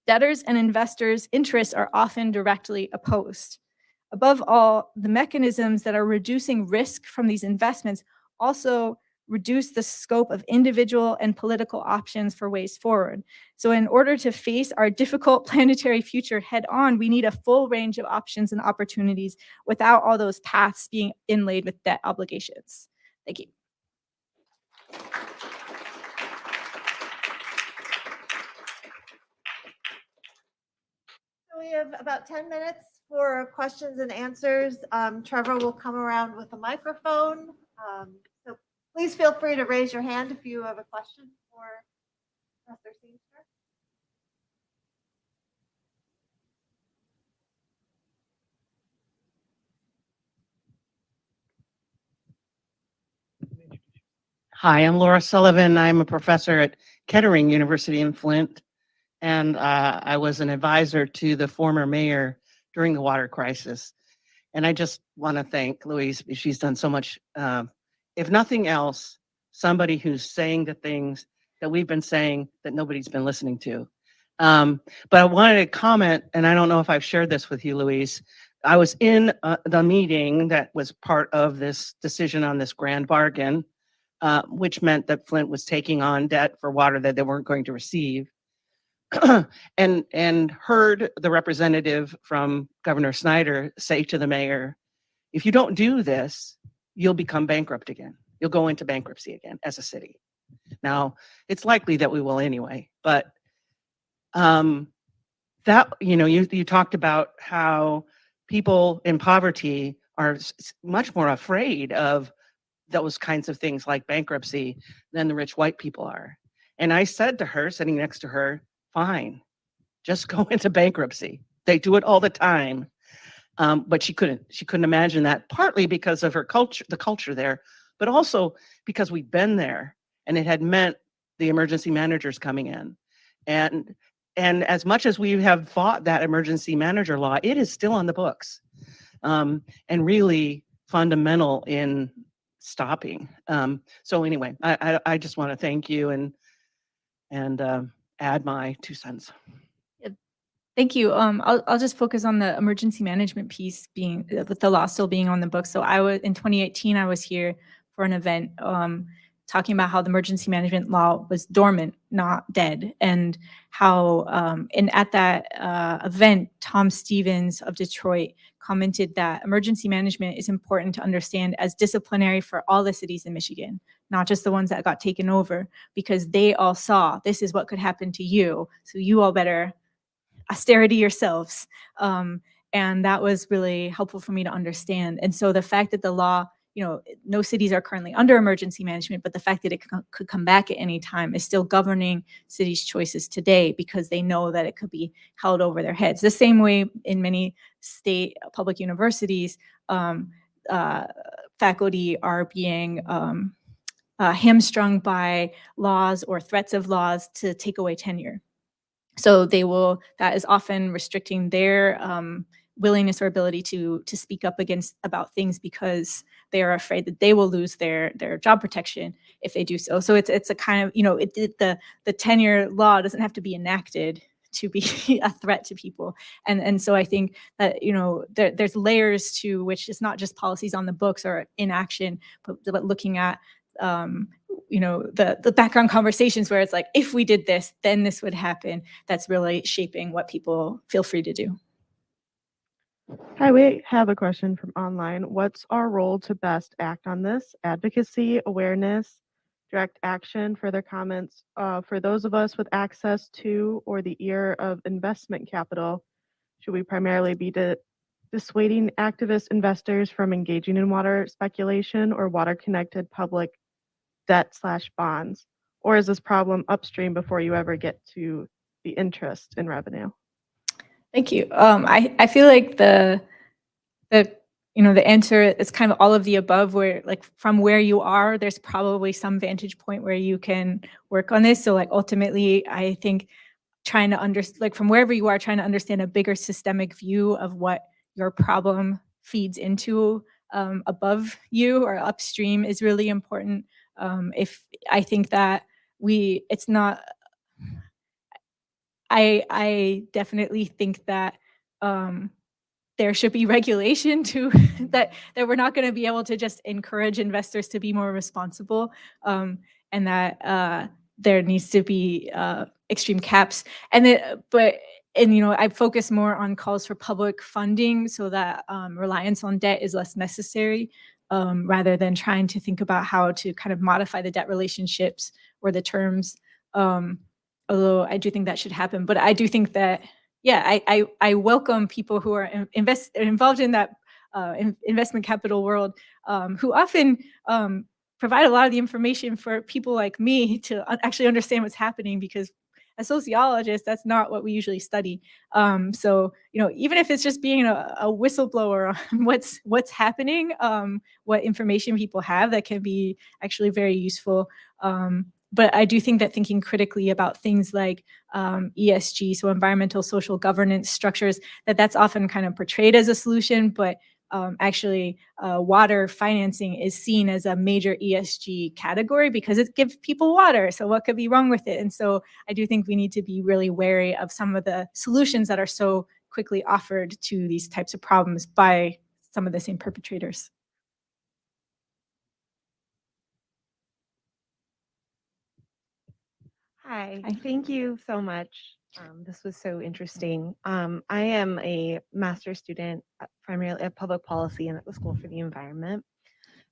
Debtors and investors' interests are often directly opposed. Above all, the mechanisms that are reducing risk from these investments also reduce the scope of individual and political options for ways forward. So in order to face our difficult planetary future head on, we need a full range of options and opportunities without all those paths being inlaid with debt obligations. Thank you. So we have about 10 minutes for questions and answers. Trevor will come around with a microphone. So please feel free to raise your hand if you have a question for Professor Seamster. Hi, I'm Laura Sullivan. I'm a professor at Kettering University in Flint, and I was an advisor to the former mayor during the water crisis. And I just want to thank Louise. She's done so much. If nothing else, somebody who's saying the things that we've been saying that nobody's been listening to. But I wanted to comment, and I don't know if I've shared this with you, Louise. I was in the meeting that was part of this decision on this grand bargain, which meant that Flint was taking on debt for water that they weren't going to receive. and heard the representative from Governor Snyder say to the mayor, if you don't do this, you'll become bankrupt again. You'll go into bankruptcy again as a city. Now, it's likely that we will anyway, but that, you talked about how people in poverty are much more afraid of those kinds of things like bankruptcy than the rich white people are. And I said to her, sitting next to her, fine, just go into bankruptcy. They do it all the time. But she couldn't imagine that, partly because of her culture, the culture there, but also because we'd been there and it had meant the emergency managers coming in. And as much as we have fought that emergency manager law, it is still on the books, and really fundamental in stopping. So anyway, I just want to thank you and add my 2 cents. Thank you. I'll just focus on the emergency management piece, being with the law still being on the books. So in 2018, I was here for an event talking about how the emergency management law was dormant, not dead, and how, and at that event, Tom Stevens of Detroit commented that emergency management is important to understand as disciplinary for all the cities in Michigan, not just the ones that got taken over, because they all saw this is what could happen to you, so you all better austerity yourselves. And that was really helpful for me to understand. And so the fact that the law, no cities are currently under emergency management, but the fact that it could come back at any time is still governing cities' choices today because they know that it could be held over their heads. The same way in many state public universities, faculty are being hamstrung by laws or threats of laws to take away tenure. So that is often restricting their willingness or ability to speak up about things because they are afraid that they will lose their job protection if they do so. So it's a kind of, the tenure law doesn't have to be enacted to be a threat to people. And so I think that, there's layers to which it's not just policies on the books or inaction, but looking at the background conversations where it's like, if we did this, then this would happen. That's really shaping what people feel free to do. Hi, we have a question from online. What's our role to best act on this? Advocacy, awareness, direct action, further comments. For those of us with access to or the ear of investment capital, should we primarily be dissuading activist investors from engaging in water speculation or water-connected public debt/bonds? Or is this problem upstream before you ever get to the interest in revenue? Thank you. I feel like the answer is kind of all of the above, where like from where you are, there's probably some vantage point where you can work on this. So like ultimately, I think trying to from wherever you are, trying to understand a bigger systemic view of what your problem feeds into above you or upstream is really important. If I think that it's not. I definitely think that there should be regulation to that we're not going to be able to just encourage investors to be more responsible, and that there needs to be extreme caps. I focus more on calls for public funding so that reliance on debt is less necessary, rather than trying to think about how to kind of modify the debt relationships or the terms. Although I do think that should happen, but I do think that, I welcome people who are involved in that investment capital world, who often provide a lot of the information for people like me to actually understand what's happening, because as sociologists, that's not what we usually study. So, even if it's just being a whistleblower on what's happening, what information people have, that can be actually very useful. But I do think that thinking critically about things like ESG, so environmental social governance structures, that's often kind of portrayed as a solution, but actually water financing is seen as a major ESG category because it gives people water. So what could be wrong with it? And so I do think we need to be really wary of some of the solutions that are so quickly offered to these types of problems by some of the same perpetrators. Hi, Hi. thank you so much. This was so interesting. I am a master's student, primarily at public policy and at the School for the Environment.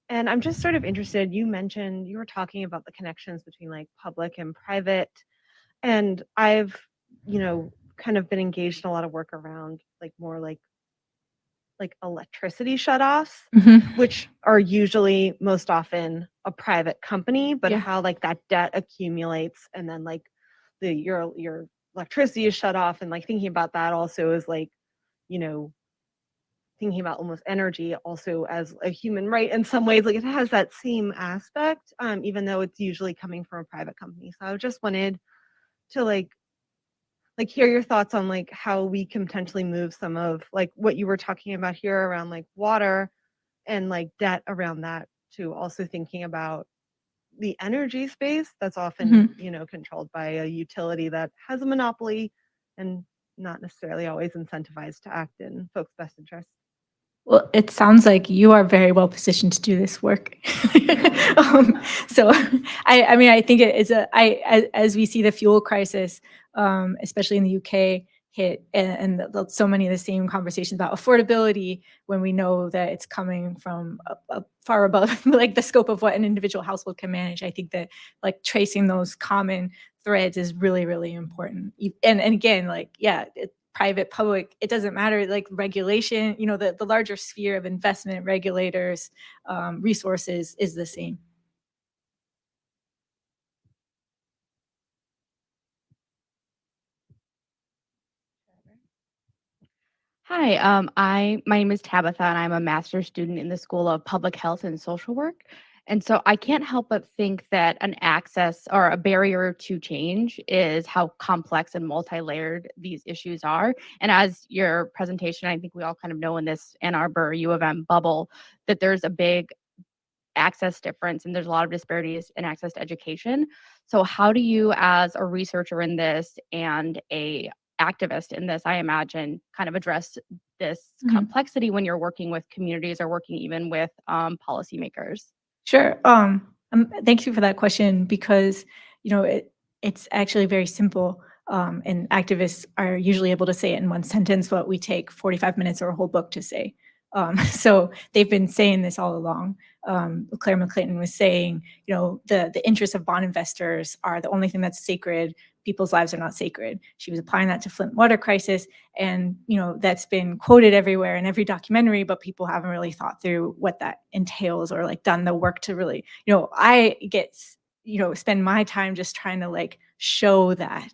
And I'm just sort of interested, you were talking about the connections between like public and private. And I've, kind of been engaged in a lot of work around like more like electricity shutoffs, which are usually most often a private company, but how like that debt accumulates and then like your electricity is shut off, and like thinking about that also is like, thinking about almost energy also as a human right in some ways, like it has that same aspect, even though it's usually coming from a private company. So I just wanted to like hear your thoughts on like how we can potentially move some of like what you were talking about here around like water and like debt around that to also thinking about the energy space that's often, controlled by a utility that has a monopoly and not necessarily always incentivized to act in folks' best interests. Well, it sounds like you are very well positioned to do this work. So, I mean, I think it is as we see the fuel crisis, especially in the UK, hit, and so many of the same conversations about affordability when we know that it's coming from far above like the scope of what an individual household can manage. I think that like tracing those common threads is really, really important. And again, like, yeah, private, public, it doesn't matter, like regulation, the larger sphere of investment, regulators, resources is the same. Hi, my name is Tabitha, and I'm a master's student in the School of Public Health and Social Work. And so I can't help but think that an access or a barrier to change is how complex and multi-layered these issues are. And as your presentation, I think we all kind of know in this Ann Arbor U of M bubble that there's a big access difference and there's a lot of disparities in access to education. So how do you, as a researcher in this and a activist in this, I imagine, kind of address this Mhm. complexity when you're working with communities or working even with policymakers? Sure. Thank you for that question because it's actually very simple. And activists are usually able to say it in one sentence, what we take 45 minutes or a whole book to say. So they've been saying this all along. Claire McClinton was saying, the interests of bond investors are the only thing that's sacred. People's lives are not sacred. She was applying that to Flint water crisis, and that's been quoted everywhere in every documentary, but people haven't really thought through what that entails or like done the work to really, I get, spend my time just trying to like show that.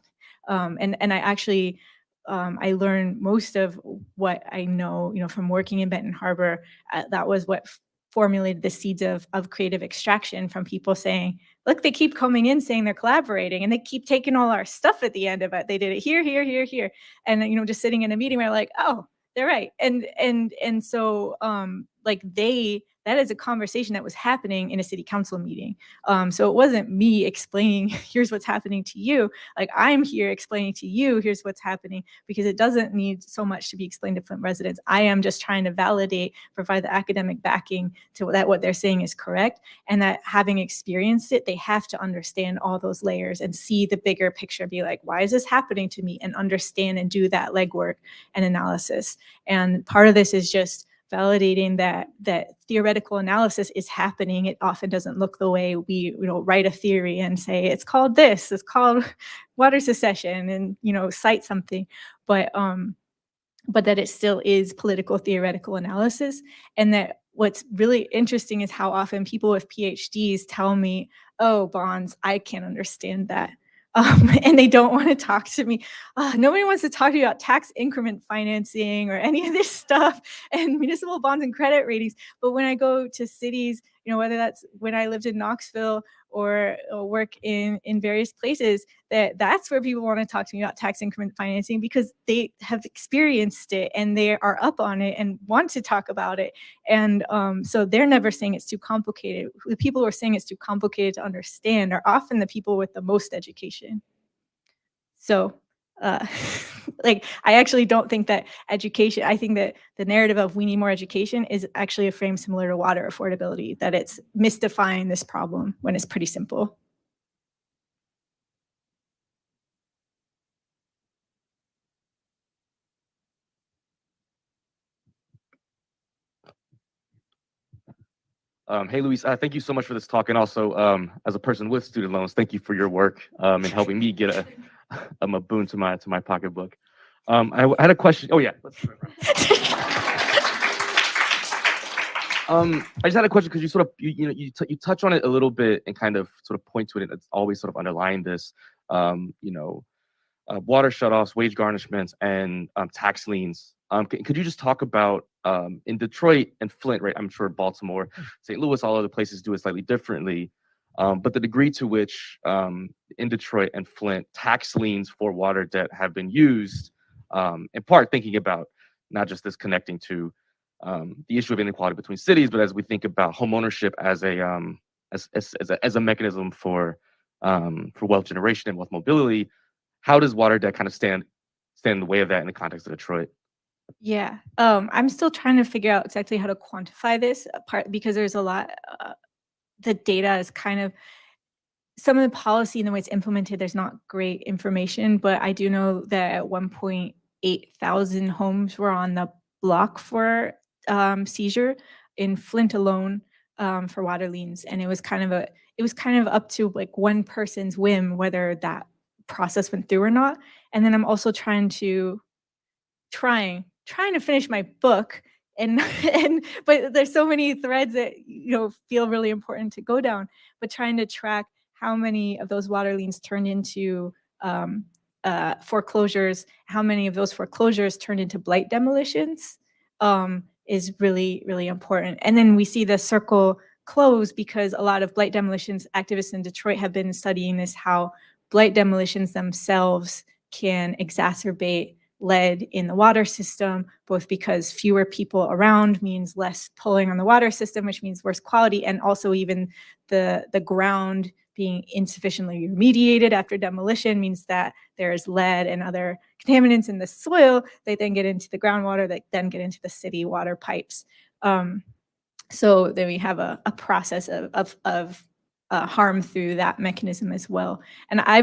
And I actually, I learned most of what I know, from working in Benton Harbor. That was what formulated the seeds of creative extraction from people saying, look, they keep coming in saying they're collaborating and they keep taking all our stuff at the end of it. They did it here, here, here, here. And just sitting in a meeting where like, oh, they're right. And so like that is a conversation that was happening in a city council meeting. So it wasn't me explaining, here's what's happening to you. Like I'm here explaining to you, here's what's happening, because it doesn't need so much to be explained to Flint residents. I am just trying to validate, provide the academic backing to that what they're saying is correct, and that having experienced it, they have to understand all those layers and see the bigger picture, be like, why is this happening to me? And understand and do that legwork and analysis. And part of this is just validating that theoretical analysis is happening. It often doesn't look the way we write a theory and say it's called this, it's called water secession, and cite something, but that it still is political theoretical analysis. And that what's really interesting is how often people with PhDs tell me, oh, bonds, I can't understand that. And they don't want to talk to me. Nobody wants to talk to you about tax increment financing or any of this stuff and municipal bonds and credit ratings. But when I go to cities, whether that's when I lived in Knoxville or work in various places, that's where people want to talk to me about tax increment financing because they have experienced it and they are up on it and want to talk about it. And so they're never saying it's too complicated. The people who are saying it's too complicated to understand are often the people with the most education. So like, I actually don't think that education, I think that the narrative of we need more education is actually a frame similar to water affordability, that it's mystifying this problem when it's pretty simple. Hey, Louise, thank you so much for this talk. And also, as a person with student loans, thank you for your work in helping me get a boon to my pocketbook. I had a question. Oh, yeah. I just had a question because you sort of, you touch on it a little bit and kind of sort of point to it. And it's always sort of underlying this, water shutoffs, wage garnishments, and tax liens. Could you just talk about in Detroit and Flint, right? I'm sure Baltimore, St. Louis, all other places do it slightly differently. But the degree to which in Detroit and Flint, tax liens for water debt have been used, in part thinking about not just this connecting to the issue of inequality between cities, but as we think about homeownership as a mechanism for wealth generation and wealth mobility, how does water debt kind of stand in the way of that in the context of Detroit? Yeah, I'm still trying to figure out exactly how to quantify this part because there's a lot. The data is kind of some of the policy and the way it's implemented. There's not great information, but I do know that at 1,800 homes were on the block for seizure in Flint alone for water liens, and it was kind of up to like one person's whim whether that process went through or not. And then I'm also trying to finish my book and and but there's so many threads that feel really important to go down, but trying to track how many of those water liens turned into foreclosures, how many of those foreclosures turned into blight demolitions, is really, really important. And then we see the circle close because a lot of blight demolitions activists in Detroit have been studying this, how blight demolitions themselves can exacerbate lead in the water system, both because fewer people around means less pulling on the water system, which means worse quality, and also even the ground being insufficiently remediated after demolition means that there's lead and other contaminants in the soil. They then get into the groundwater, that then get into the city water pipes. So then we have a process of harm through that mechanism as well. And I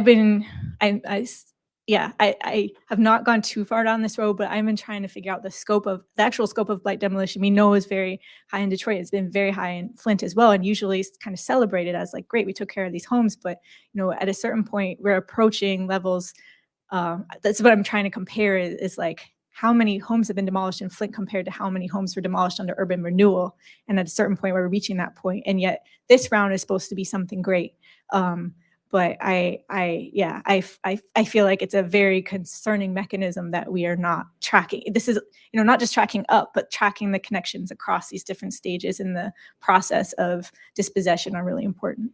have not gone too far down this road, but I've been trying to figure out the actual scope of blight demolition. We know is very high in Detroit. It's been very high in Flint as well, and usually it's kind of celebrated as like, great, we took care of these homes. But at a certain point, we're approaching levels. That's what I'm trying to compare is like how many homes have been demolished in Flint compared to how many homes were demolished under urban renewal. And at a certain point, we're reaching that point, and yet this round is supposed to be something great. But I feel like it's a very concerning mechanism that we are not tracking. This is, not just tracking up, but tracking the connections across these different stages in the process of dispossession are really important.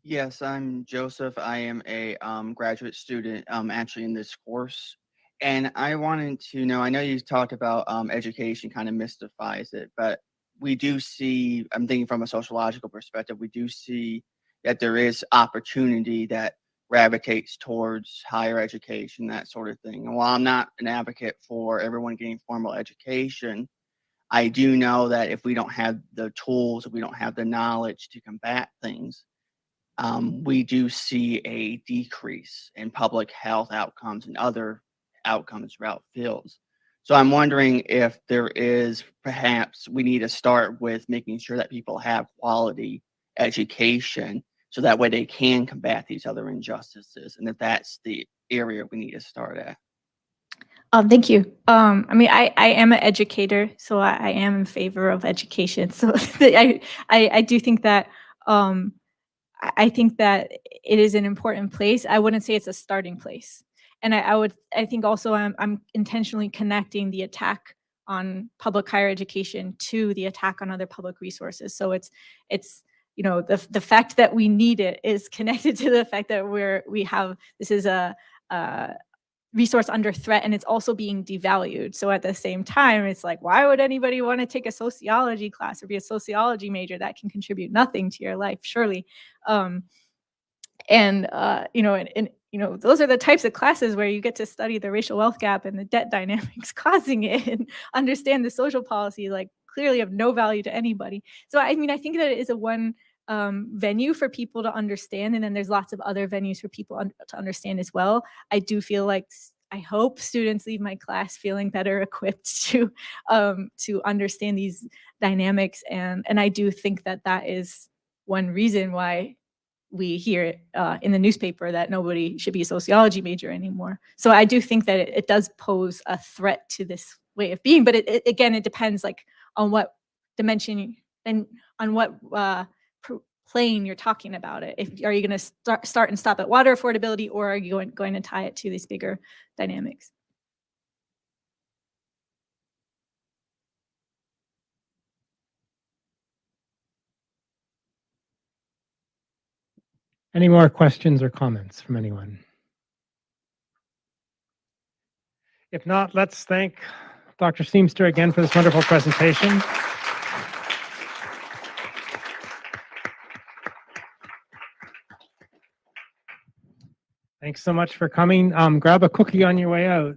Yes, I'm Joseph. I am a graduate student actually in this course. And I wanted to know, I know you talked about education kind of mystifies it, but we do see, I'm thinking from a sociological perspective, we do see that there is opportunity that gravitates towards higher education, that sort of thing. And while I'm not an advocate for everyone getting formal education, I do know that if we don't have the tools, if we don't have the knowledge to combat things, we do see a decrease in public health outcomes and other outcomes throughout fields. So I'm wondering if there is perhaps we need to start with making sure that people have quality education so that way they can combat these other injustices, and if that's the area we need to start at. Thank you. I am an educator, so I am in favor of education. So I do think that I think that it is an important place. I wouldn't say it's a starting place. And I think also I'm intentionally connecting the attack on public higher education to the attack on other public resources. So it's the fact that we need it is connected to the fact that this is a resource under threat, and it's also being devalued. So at the same time, it's like, why would anybody want to take a sociology class or be a sociology major? That can contribute nothing to your life, surely. Those are the types of classes where you get to study the racial wealth gap and the debt dynamics causing it, and understand the social policy, like, clearly of no value to anybody. So I think that it is a one venue for people to understand, and then there's lots of other venues for people to understand as well. I do feel like I hope students leave my class feeling better equipped to understand these dynamics, and I do think that is one reason why we hear in the newspaper that nobody should be a sociology major anymore. So I do think that it does pose a threat to this way of being, but it depends like on what dimension and on what plane you're talking about it. Are you going to start and stop at water affordability, or are you going to tie it to these bigger dynamics? Any more questions or comments from anyone? If not, let's thank Dr. Seamster again for this wonderful presentation. Thanks so much for coming. Grab a cookie on your way out.